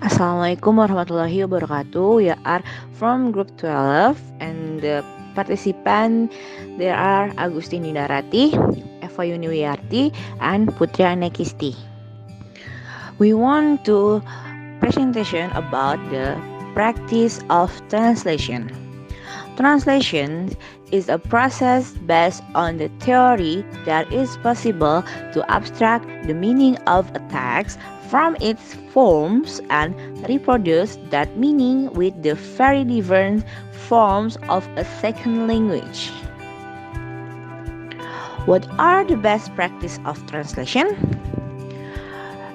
Assalamualaikum warahmatullahi wabarakatuh. We are from group 12 and the participant there are Agustin, Dinda, Ratih, Eva Yuniwiarti and Putriane Qisti. We want to presentation about the practice of translation. Translation is a process based on the theory that it's possible to abstract the meaning of a text from its forms and reproduce that meaning with the very different forms of a second language. What are the best practice of translation?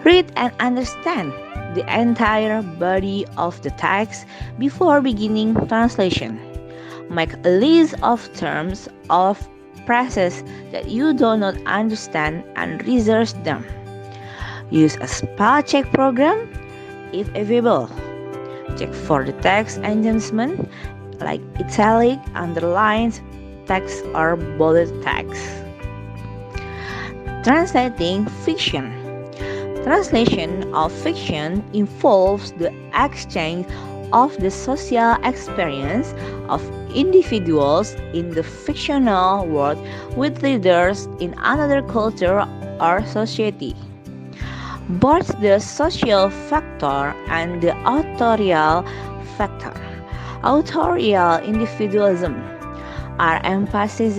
Read and understand the entire body of the text before beginning translation. Make a list of terms of phrases that you do not understand and research them. Use a spell check program if available. Check for the text enhancement like italic, underlined text or bolded text. Translating fiction. Translation of fiction involves the exchange of the social experience of individuals in the fictional world with readers in another culture or society. Both the social factor and the authorial factor, authorial individualism, are emphasized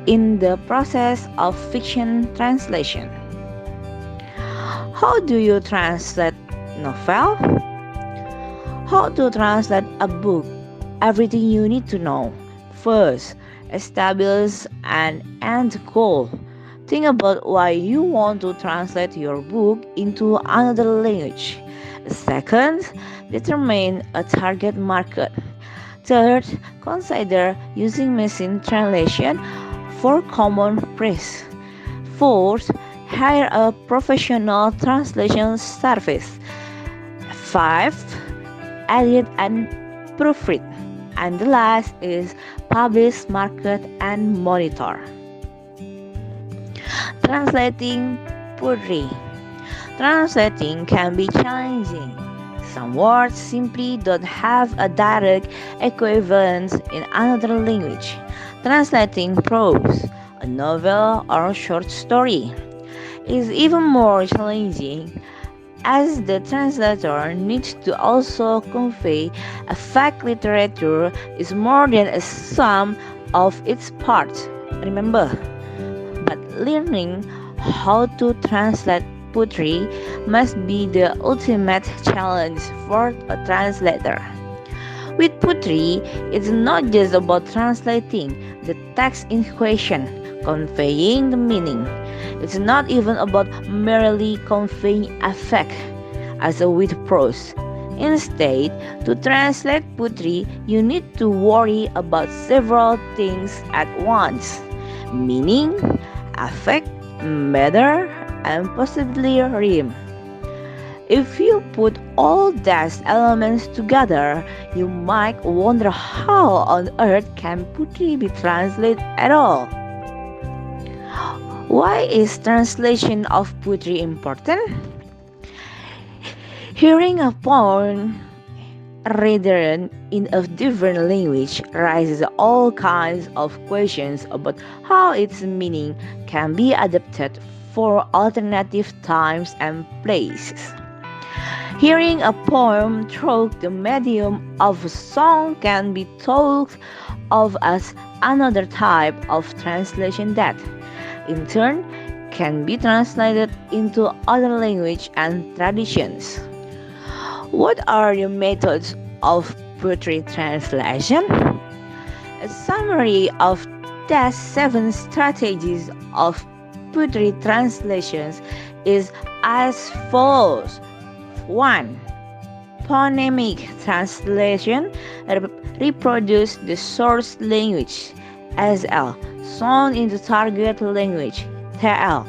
in the process of fiction translation. How do you translate novel? How to translate a book? Everything you need to know. First, establish an end goal. Think about why you want to translate your book into another language. Second, determine a target market. Third, consider using machine translation for common phrase. Fourth, hire a professional translation service. 5. Edit and proofread. And the last is publish, market, and monitor. Translating poetry. Translating can be challenging. Some words simply don't have a direct equivalent in another language. Translating prose, a novel or a short story, is even more challenging as the translator needs to also convey a fact literature is more than a sum of its parts. Remember, but learning how to translate poetry must be the ultimate challenge for a translator. With poetry, it's not just about translating the text in question, conveying the meaning. It's not even about merely conveying affect as with prose. Instead, to translate poetry, you need to worry about several things at once: meaning, affect, matter, and possibly rhyme. If you put all these elements together, you might wonder how on earth can poetry be translated at all. Why is translation of poetry important? Hearing a poem written in a different language raises all kinds of questions about how its meaning can be adapted for alternative times and places. Hearing a poem through the medium of a song can be thought of as another type of translation that, in turn, can be translated into other language and traditions. What are the methods of poetry translation? A summary of the 7 strategies of poetry translations is as follows. 1. Phonemic translation reproduce the source language SL sound in the target language TL.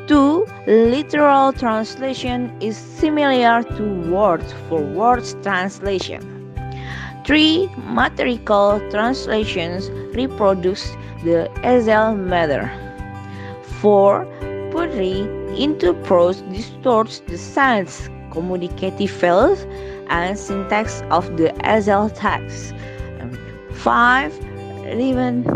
2. Literal translation is similar to word-for-word translation. 3. Mathematical translations reproduce the SL matter. 4. Poetry into prose distorts the sense communicative values and syntax of the SL text. 5. Relevant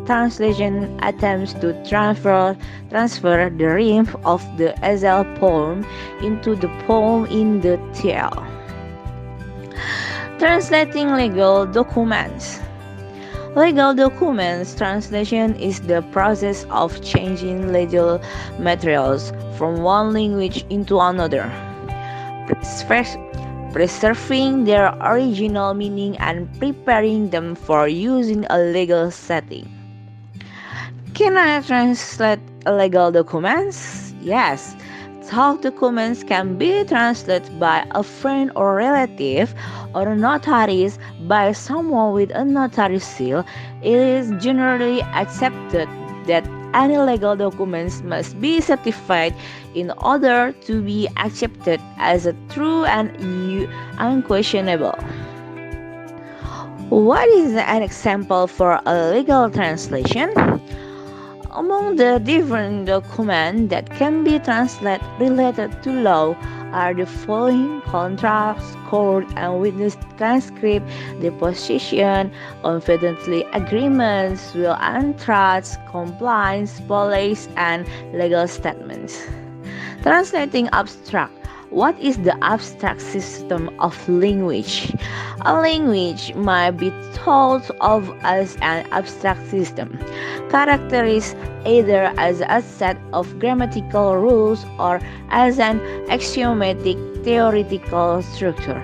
translation attempts to transfer the rhythm of the SL poem into the poem in the TL. Translating legal documents. Legal documents translation is the process of changing legal materials from one language into another, preserving their original meaning and preparing them for use in a legal setting. Can I translate legal documents? Yes. Talk documents can be translated by a friend or relative or notarized by someone with a notary seal. It is generally accepted that any legal documents must be certified in order to be accepted as a true and unquestionable. What is an example for a legal translation? Among the different documents that can be translated related to law are the following: contracts, court and witness transcript, deposition, confidentiality agreements, will and trusts, compliance, policy, and legal statements. Translating abstract. What is the abstract system of language? A language might be thought of as an abstract system, characterized either as a set of grammatical rules or as an axiomatic theoretical structure.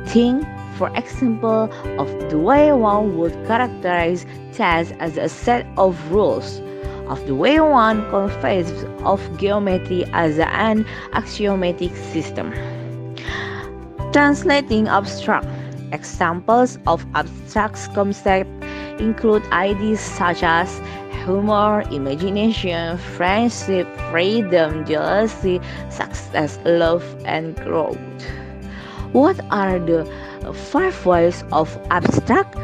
Think, for example, of the way one would characterize tests as a set of rules, of the way one conceives of geometry as an axiomatic system. Translating abstract. Examples of abstract concepts include ideas such as humor, imagination, friendship, freedom, jealousy, success, love, and growth. What are the 5 ways of abstract?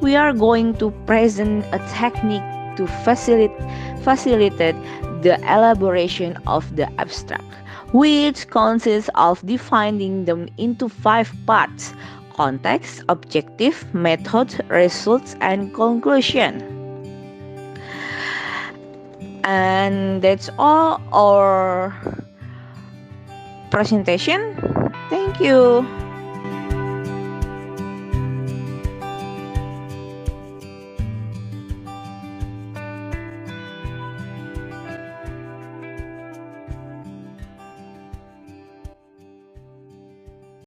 We are going to present a technique to facilitate the elaboration of the abstract, which consists of dividing them into 5 parts: context, objective, method, results, and conclusion. And that's all our presentation. Thank you.